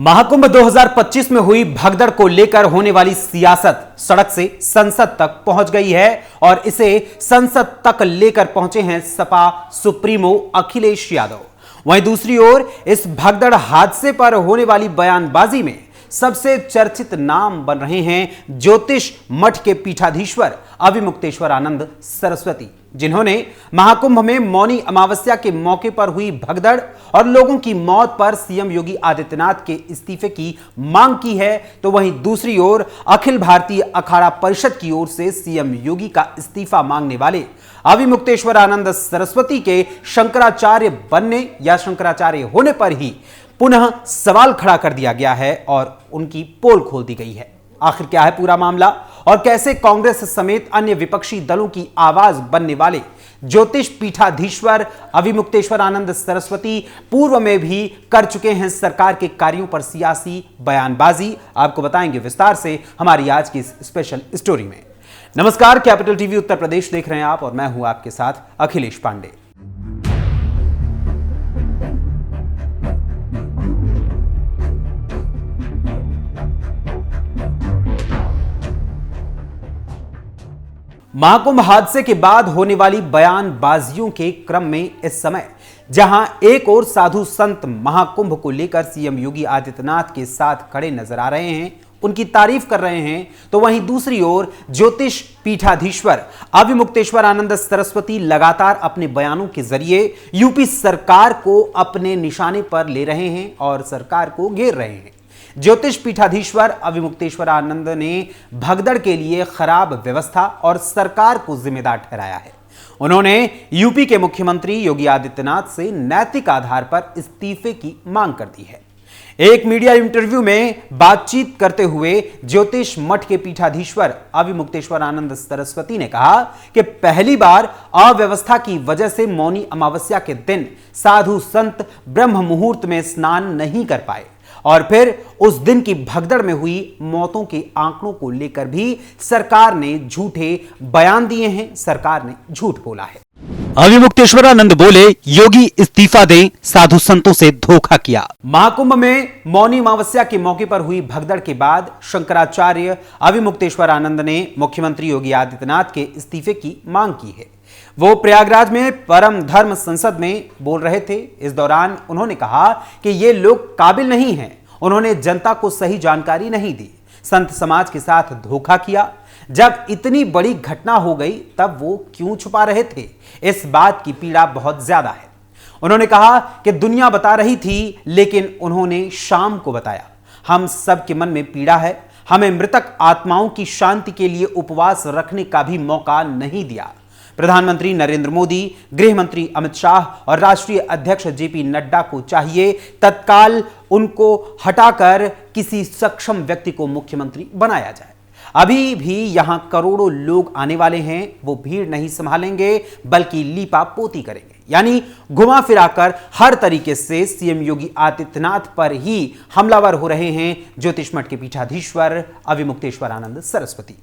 महाकुंभ 2025 में हुई भगदड़ को लेकर होने वाली सियासत सड़क से संसद तक पहुंच गई है और इसे संसद तक लेकर पहुंचे हैं सपा सुप्रीमो अखिलेश यादव। वहीं दूसरी ओर इस भगदड़ हादसे पर होने वाली बयानबाजी में सबसे चर्चित नाम बन रहे हैं ज्योतिष मठ के पीठाधीश्वर अविमुक्तेश्वरानंद सरस्वती, जिन्होंने महाकुंभ में मौनी अमावस्या के मौके पर हुई भगदड़ और लोगों की मौत पर सीएम योगी आदित्यनाथ के इस्तीफे की मांग की है। तो वहीं दूसरी ओर अखिल भारतीय अखाड़ा परिषद की ओर से सीएम योगी का इस्तीफा मांगने वाले अविमुक्तेश्वरानंद सरस्वती के शंकराचार्य बनने या शंकराचार्य होने पर ही पुनः सवाल खड़ा कर दिया गया है और उनकी पोल खोल दी गई है। आखिर क्या है पूरा मामला और कैसे कांग्रेस समेत अन्य विपक्षी दलों की आवाज बनने वाले ज्योतिष पीठाधीश्वर अविमुक्तेश्वरानंद सरस्वती पूर्व में भी कर चुके हैं सरकार के कार्यों पर सियासी बयानबाजी, आपको बताएंगे विस्तार से हमारी आज की इस स्पेशल स्टोरी में। नमस्कार, कैपिटल टीवी उत्तर प्रदेश देख रहे हैं आप और मैं हूं आपके साथ अखिलेश पांडे। महाकुंभ हादसे के बाद होने वाली बयानबाजियों के क्रम में इस समय जहां एक और साधु संत महाकुंभ को लेकर सीएम योगी आदित्यनाथ के साथ खड़े नजर आ रहे हैं, उनकी तारीफ कर रहे हैं, तो वहीं दूसरी ओर ज्योतिष पीठाधीश्वर अविमुक्तेश्वरानंद सरस्वती लगातार अपने बयानों के जरिए यूपी सरकार को अपने निशाने पर ले रहे हैं और सरकार को घेर रहे हैं। ज्योतिष पीठाधीश्वर अविमुक्तेश्वरानंद ने भगदड़ के लिए खराब व्यवस्था और सरकार को जिम्मेदार ठहराया है। उन्होंने यूपी के मुख्यमंत्री योगी आदित्यनाथ से नैतिक आधार पर इस्तीफे की मांग कर दी है। एक मीडिया इंटरव्यू में बातचीत करते हुए ज्योतिष मठ के पीठाधीश्वर अविमुक्तेश्वरानंद सरस्वती ने कहा कि पहली बार अव्यवस्था की वजह से मौनी अमावस्या के दिन साधु संत ब्रह्म मुहूर्त में स्नान नहीं कर पाए और फिर उस दिन की भगदड़ में हुई मौतों के आंकड़ों को लेकर भी सरकार ने झूठे बयान दिए हैं, सरकार ने झूठ बोला है। अविमुक्तेश्वरानंद बोले, योगी इस्तीफा दें, साधु संतों से धोखा किया। महाकुंभ में मौनी अमावस्या के मौके पर हुई भगदड़ के बाद शंकराचार्य अविमुक्तेश्वरानंद ने मुख्यमंत्री योगी आदित्यनाथ के इस्तीफे की मांग की है। वो प्रयागराज में परम धर्म संसद में बोल रहे थे। इस दौरान उन्होंने कहा कि ये लोग काबिल नहीं हैं, उन्होंने जनता को सही जानकारी नहीं दी, संत समाज के साथ धोखा किया। जब इतनी बड़ी घटना हो गई तब वो क्यों छुपा रहे थे? इस बात की पीड़ा बहुत ज्यादा है। उन्होंने कहा कि दुनिया बता रही थी लेकिन उन्होंने शाम को बताया। हम सब के मन में पीड़ा है, हमें मृतक आत्माओं की शांति के लिए उपवास रखने का भी मौका नहीं दिया। प्रधानमंत्री नरेंद्र मोदी, गृह मंत्री अमित शाह और राष्ट्रीय अध्यक्ष जेपी नड्डा को चाहिए तत्काल उनको हटाकर किसी सक्षम व्यक्ति को मुख्यमंत्री बनाया जाए। अभी भी यहां करोड़ों लोग आने वाले हैं, वो भीड़ नहीं संभालेंगे बल्कि लीपा पोती करेंगे, यानी घुमा फिराकर हर तरीके से सीएम योगी आदित्यनाथ पर ही हमलावर हो रहे हैं ज्योतिष मठ के पीठाधीश्वर अविमुक्तेश्वरानंद सरस्वती।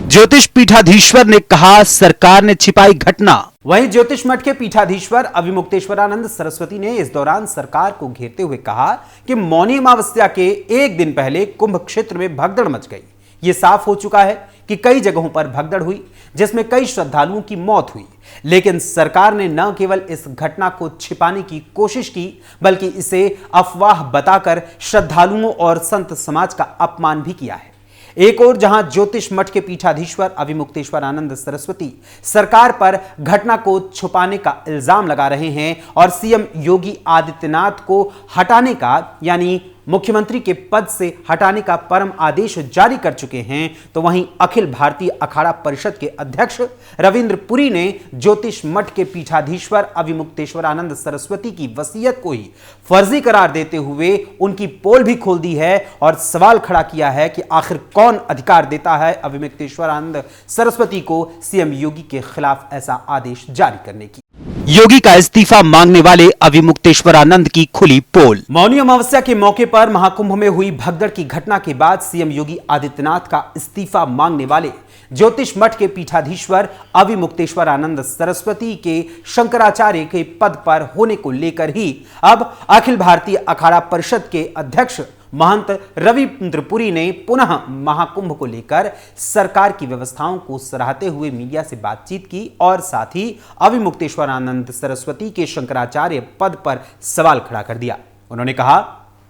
ज्योतिष पीठाधीश्वर ने कहा, सरकार ने छिपाई घटना। वहीं ज्योतिष मठ के पीठाधीश्वर अविमुक्तेश्वरानंद सरस्वती ने इस दौरान सरकार को घेरते हुए कहा कि मौनी अमावस्या के एक दिन पहले कुंभ क्षेत्र में भगदड़ मच गई। यह साफ हो चुका है कि कई जगहों पर भगदड़ हुई जिसमें कई श्रद्धालुओं की मौत हुई, लेकिन सरकार ने न केवल इस घटना को छिपाने की कोशिश की बल्कि इसे अफवाह बताकर श्रद्धालुओं और संत समाज का अपमान भी किया है। एक और जहां ज्योतिष मठ के पीठाधीश्वर अविमुक्तेश्वरानंद सरस्वती सरकार पर घटना को छुपाने का इल्जाम लगा रहे हैं और सीएम योगी आदित्यनाथ को हटाने का यानी मुख्यमंत्री के पद से हटाने का परम आदेश जारी कर चुके हैं, तो वहीं अखिल भारतीय अखाड़ा परिषद के अध्यक्ष रविंद्र पुरी ने ज्योतिष मठ के पीठाधीश्वर अविमुक्तेश्वरानंद सरस्वती की वसीयत को ही फर्जी करार देते हुए उनकी पोल भी खोल दी है और सवाल खड़ा किया है कि आखिर कौन अधिकार देता है अविमुक्तेश्वरानंद सरस्वती को सीएम योगी के खिलाफ ऐसा आदेश जारी करने की। योगी का इस्तीफा मांगने वाले अविमुक्तेश्वरानंद की खुली पोल। मौनी अमावस्या के मौके पर महाकुंभ में हुई भगदड़ की घटना के बाद सीएम योगी आदित्यनाथ का इस्तीफा मांगने वाले ज्योतिष मठ के पीठाधीश्वर अविमुक्तेश्वरानंद सरस्वती के शंकराचार्य के पद पर होने को लेकर ही अब अखिल भारतीय अखाड़ा परिषद के अध्यक्ष महंत रविंद्र पुरी ने पुनः महाकुंभ को लेकर सरकार की व्यवस्थाओं को सराहते हुए मीडिया से बातचीत की और साथ ही अविमुक्तेश्वरानंद सरस्वती के शंकराचार्य पद पर सवाल खड़ा कर दिया। उन्होंने कहा,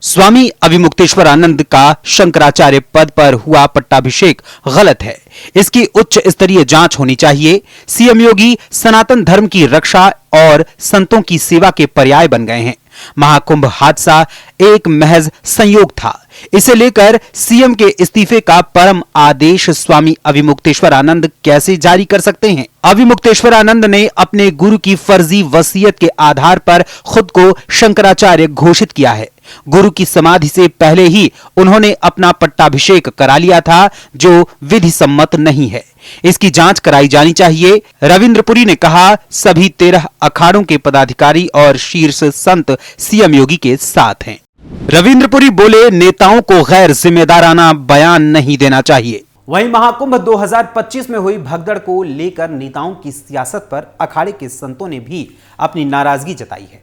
स्वामी अविमुक्तेश्वरानंद का शंकराचार्य पद पर हुआ पट्टाभिषेक गलत है। इसकी उच्च स्तरीय जांच होनी चाहिए। सीएम योगी सनातन धर्म की रक्षा और संतों की सेवा के पर्याय बन गए हैं। महाकुंभ हादसा एक महज संयोग था। इसे लेकर सीएम के इस्तीफे का परम आदेश स्वामी अविमुक्तेश्वरानंद कैसे जारी कर सकते हैं? अविमुक्तेश्वरानंद ने अपने गुरु की फर्जी वसीयत के आधार पर खुद को शंकराचार्य घोषित किया है। गुरु की समाधि से पहले ही उन्होंने अपना पट्टाभिषेक करा लिया था, जो विधि सम्मत नहीं है। इसकी जांच कराई जानी चाहिए। रविंद्र पुरी ने कहा, सभी 13 अखाड़ों के पदाधिकारी और शीर्ष संत सीएम योगी के साथ हैं। रविंद्र पुरी बोले, नेताओं को गैर जिम्मेदाराना बयान नहीं देना चाहिए। वहीं महाकुंभ 2025 में हुई भगदड़ को लेकर नेताओं की सियासत पर अखाड़े के संतों ने भी अपनी नाराजगी जताई है।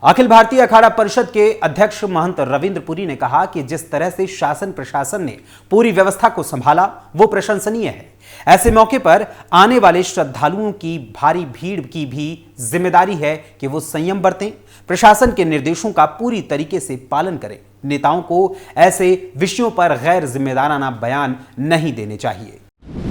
अखिल भारतीय अखाड़ा परिषद के अध्यक्ष महंत रविंद्र पुरी ने कहा कि जिस तरह से शासन प्रशासन ने पूरी व्यवस्था को संभाला वो प्रशंसनीय है। ऐसे मौके पर आने वाले श्रद्धालुओं की भारी भीड़ की भी जिम्मेदारी है कि वो संयम बरतें, प्रशासन के निर्देशों का पूरी तरीके से पालन करें। नेताओं को ऐसे विषयों पर गैर जिम्मेदाराना बयान नहीं देने चाहिए।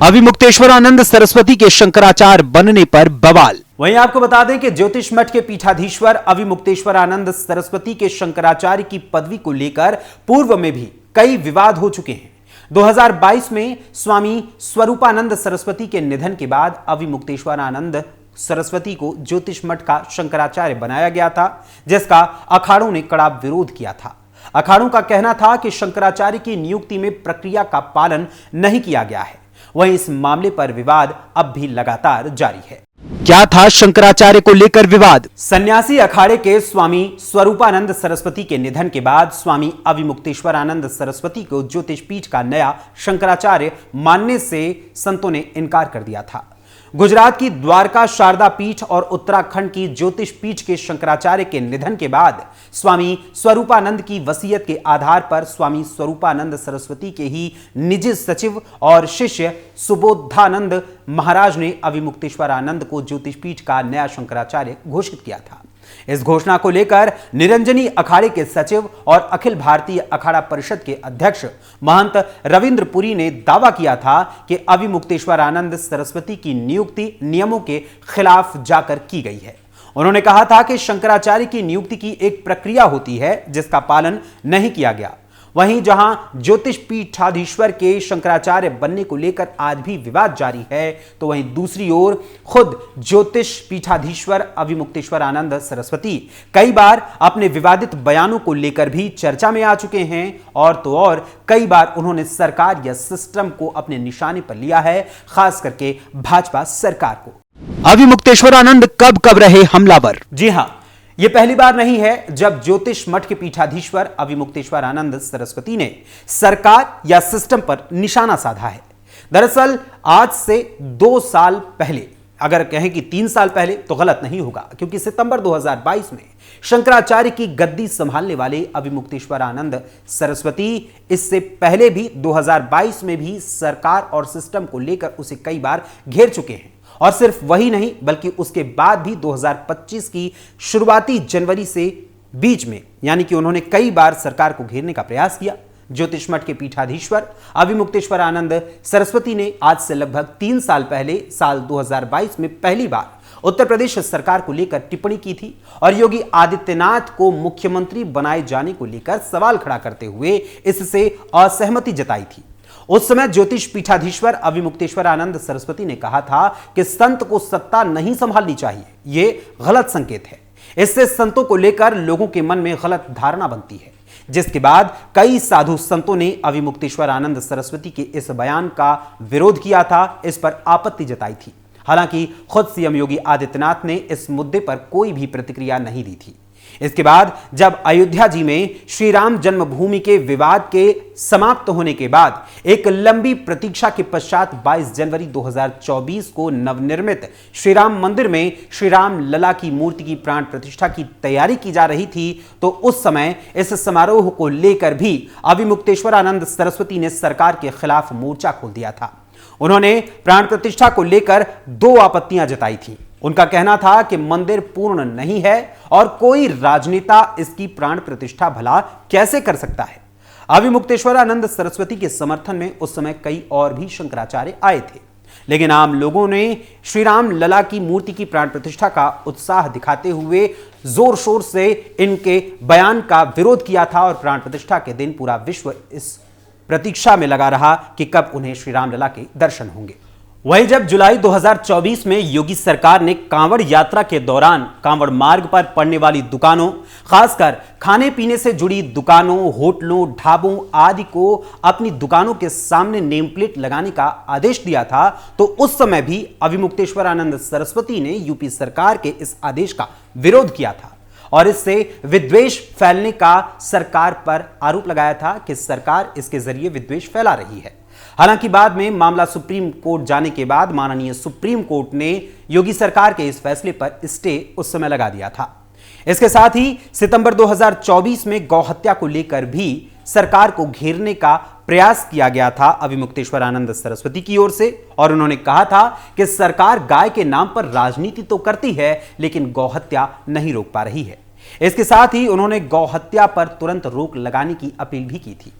अविमुक्तेश्वरानंद सरस्वती के शंकराचार्य बनने पर बवाल। वहीं आपको बता दें कि ज्योतिष मठ के पीठाधीश्वर अविमुक्तेश्वरानंद सरस्वती के शंकराचार्य की पदवी को लेकर पूर्व में भी कई विवाद हो चुके हैं। 2022 में स्वामी स्वरूपानंद सरस्वती के निधन के बाद अविमुक्तेश्वरानंद सरस्वती को ज्योतिष मठ का शंकराचार्य बनाया गया था, जिसका अखाड़ों ने कड़ा विरोध किया था। अखाड़ों का कहना था कि शंकराचार्य की नियुक्ति में प्रक्रिया का पालन नहीं किया गया है। वहीं इस मामले पर विवाद अब भी लगातार जारी है। क्या था शंकराचार्य को लेकर विवाद? सन्यासी अखाड़े के स्वामी स्वरूपानंद सरस्वती के निधन के बाद स्वामी अविमुक्तेश्वरानंद सरस्वती को ज्योतिष पीठ का नया शंकराचार्य मानने से संतों ने इनकार कर दिया था। गुजरात की द्वारका शारदा पीठ और उत्तराखंड की ज्योतिष पीठ के शंकराचार्य के निधन के बाद स्वामी स्वरूपानंद की वसीयत के आधार पर स्वामी स्वरूपानंद सरस्वती के ही निजी सचिव और शिष्य सुबोधानंद महाराज ने अविमुक्तेश्वरानंद को ज्योतिष पीठ का नया शंकराचार्य घोषित किया था। इस घोषणा को लेकर निरंजनी अखाड़े के सचिव और अखिल भारतीय अखाड़ा परिषद के अध्यक्ष महंत रविंद्र पुरी ने दावा किया था कि अविमुक्तेश्वरानंद सरस्वती की नियुक्ति नियमों के खिलाफ जाकर की गई है। उन्होंने कहा था कि शंकराचार्य की नियुक्ति की एक प्रक्रिया होती है जिसका पालन नहीं किया गया। वहीं जहां ज्योतिष पीठाधीश्वर के शंकराचार्य बनने को लेकर आज भी विवाद जारी है, तो वहीं दूसरी ओर खुद ज्योतिष पीठाधीश्वर अविमुक्तेश्वरानंद सरस्वती कई बार अपने विवादित बयानों को लेकर भी चर्चा में आ चुके हैं और तो और कई बार उन्होंने सरकार या सिस्टम को अपने निशाने पर लिया है, खास करके भाजपा सरकार को। अविमुक्तेश्वरानंद कब रहे हमलावर? जी हां, यह पहली बार नहीं है जब ज्योतिष मठ के पीठाधीश्वर अविमुक्तेश्वरानंद सरस्वती ने सरकार या सिस्टम पर निशाना साधा है। दरअसल आज से 2 साल पहले, अगर कहें कि 3 साल पहले तो गलत नहीं होगा, क्योंकि सितंबर 2022 में शंकराचार्य की गद्दी संभालने वाले अविमुक्तेश्वरानंद सरस्वती इससे पहले भी 2022 में भी सरकार और सिस्टम को लेकर उसे कई बार घेर चुके हैं। और सिर्फ वही नहीं बल्कि उसके बाद भी 2025 की शुरुआती जनवरी से बीच में, यानी कि उन्होंने कई बार सरकार को घेरने का प्रयास किया। ज्योतिष मठ के पीठाधीश्वर अविमुक्तेश्वरानंद सरस्वती ने आज से लगभग 3 साल पहले साल 2022 में पहली बार उत्तर प्रदेश सरकार को लेकर टिप्पणी की थी और योगी आदित्यनाथ को मुख्यमंत्री बनाए जाने को लेकर सवाल खड़ा करते हुए इससे असहमति जताई थी। उस समय ज्योतिष पीठाधीश्वर अविमुक्तेश्वरानंद सरस्वती ने कहा था कि संत को सत्ता नहीं संभालनी चाहिए, यह गलत संकेत है। इससे संतों को लेकर लोगों के मन में गलत धारणा बनती है, जिसके बाद कई साधु संतों ने अविमुक्तेश्वरानंद सरस्वती के इस बयान का विरोध किया था, इस पर आपत्ति जताई थी। हालांकि खुद सीएम योगी आदित्यनाथ ने इस मुद्दे पर कोई भी प्रतिक्रिया नहीं दी थी। इसके बाद जब अयोध्या जी में श्री राम जन्मभूमि के विवाद के समाप्त होने के बाद एक लंबी प्रतीक्षा के पश्चात 22 जनवरी 2024 को नवनिर्मित श्री राम मंदिर में श्री राम लला की मूर्ति की प्राण प्रतिष्ठा की तैयारी की जा रही थी, तो उस समय इस समारोह को लेकर भी अविमुक्तेश्वरानंद सरस्वती ने सरकार के खिलाफ मोर्चा खोल दिया था। उन्होंने प्राण प्रतिष्ठा को लेकर 2 आपत्तियां जताई थी। उनका कहना था कि मंदिर पूर्ण नहीं है और कोई राजनेता इसकी प्राण प्रतिष्ठा भला कैसे कर सकता है। अविमुक्तेश्वरानंद सरस्वती के समर्थन में उस समय कई और भी शंकराचार्य आए थे, लेकिन आम लोगों ने श्री राम लला की मूर्ति की प्राण प्रतिष्ठा का उत्साह दिखाते हुए जोर शोर से इनके बयान का विरोध किया था और प्राण प्रतिष्ठा के दिन पूरा विश्व इस प्रतीक्षा में लगा रहा कि कब उन्हें श्री राम लला के दर्शन होंगे। वहीं जब जुलाई 2024 में योगी सरकार ने कांवड़ यात्रा के दौरान कांवड़ मार्ग पर पड़ने वाली दुकानों, खासकर खाने पीने से जुड़ी दुकानों, होटलों, ढाबों आदि को अपनी दुकानों के सामने नेम प्लेट लगाने का आदेश दिया था, तो उस समय भी अविमुक्तेश्वरानंद सरस्वती ने यूपी सरकार के इस आदेश का विरोध किया था और इससे विद्वेष फैलने का सरकार पर आरोप लगाया था कि सरकार इसके जरिए विद्वेष फैला रही है। हालांकि बाद में मामला सुप्रीम कोर्ट जाने के बाद माननीय सुप्रीम कोर्ट ने योगी सरकार के इस फैसले पर स्टे उस समय लगा दिया था। इसके साथ ही सितंबर 2024 में गौहत्या को लेकर भी सरकार को घेरने का प्रयास किया गया था अविमुक्तेश्वरानंद सरस्वती की ओर से, और उन्होंने कहा था कि सरकार गाय के नाम पर राजनीति तो करती है लेकिन गौहत्या नहीं रोक पा रही है। इसके साथ ही उन्होंने गौहत्या पर तुरंत रोक लगाने की अपील भी की थी।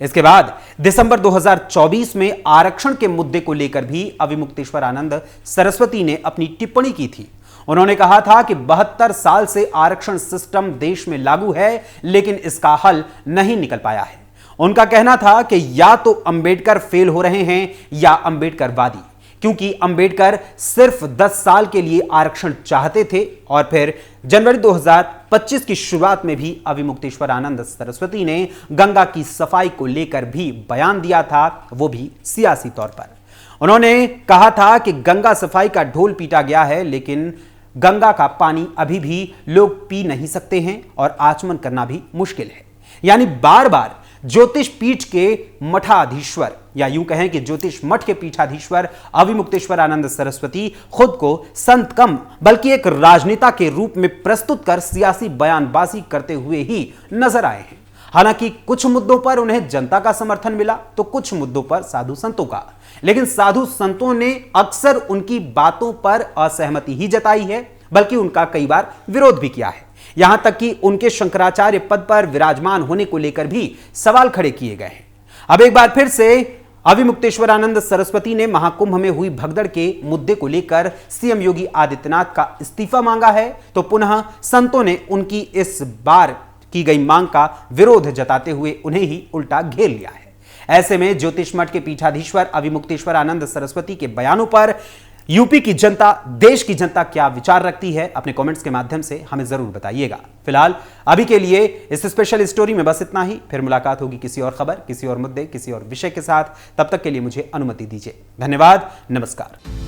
इसके बाद दिसंबर 2024 में आरक्षण के मुद्दे को लेकर भी अविमुक्तेश्वरानंद सरस्वती ने अपनी टिप्पणी की थी। उन्होंने कहा था कि 72 साल से आरक्षण सिस्टम देश में लागू है लेकिन इसका हल नहीं निकल पाया है। उनका कहना था कि या तो अंबेडकर फेल हो रहे हैं या अंबेडकरवादी, क्योंकि अंबेडकर सिर्फ 10 साल के लिए आरक्षण चाहते थे और फिर जनवरी 2025 की शुरुआत में भी अविमुक्तेश्वरानंद सरस्वती ने गंगा की सफाई को लेकर भी बयान दिया था, वो भी सियासी तौर पर। उन्होंने कहा था कि गंगा सफाई का ढोल पीटा गया है लेकिन गंगा का पानी अभी भी लोग पी नहीं सकते हैं और आचमन करना भी मुश्किल है। यानी बार बार ज्योतिष पीठ के मठाधीश्वर या यूं कहें कि ज्योतिष मठ के पीठाधीश्वर अविमुक्तेश्वरानंद सरस्वती खुद को संत कम बल्कि एक राजनेता के रूप में प्रस्तुत कर सियासी बयानबाजी करते हुए ही नजर आए हैं। हालांकि कुछ मुद्दों पर उन्हें जनता का समर्थन मिला तो कुछ मुद्दों पर साधु संतों का, लेकिन साधु संतों ने अक्सर उनकी बातों पर असहमति ही जताई है, बल्कि उनका कई बार विरोध भी किया है। यहां तक कि उनके शंकराचार्य पद पर विराजमान होने को लेकर भी सवाल खड़े किए गए हैं। अब एक बार फिर से अविमुक्तेश्वरानंद सरस्वती ने महाकुंभ में हुई भगदड़ के मुद्दे को लेकर सीएम योगी आदित्यनाथ का इस्तीफा मांगा है, तो पुनः संतों ने उनकी इस बार की गई मांग का विरोध जताते हुए उन्हें ही उल्टा घेर लिया है। ऐसे में ज्योतिष मठ के पीठाधीश्वर अविमुक्तेश्वरानंद सरस्वती के बयानों पर यूपी की जनता, देश की जनता क्या विचार रखती है, अपने कमेंट्स के माध्यम से हमें जरूर बताइएगा। फिलहाल अभी के लिए इस स्पेशल स्टोरी में बस इतना ही। फिर मुलाकात होगी किसी और खबर, किसी और मुद्दे, किसी और विषय के साथ। तब तक के लिए मुझे अनुमति दीजिए। धन्यवाद, नमस्कार।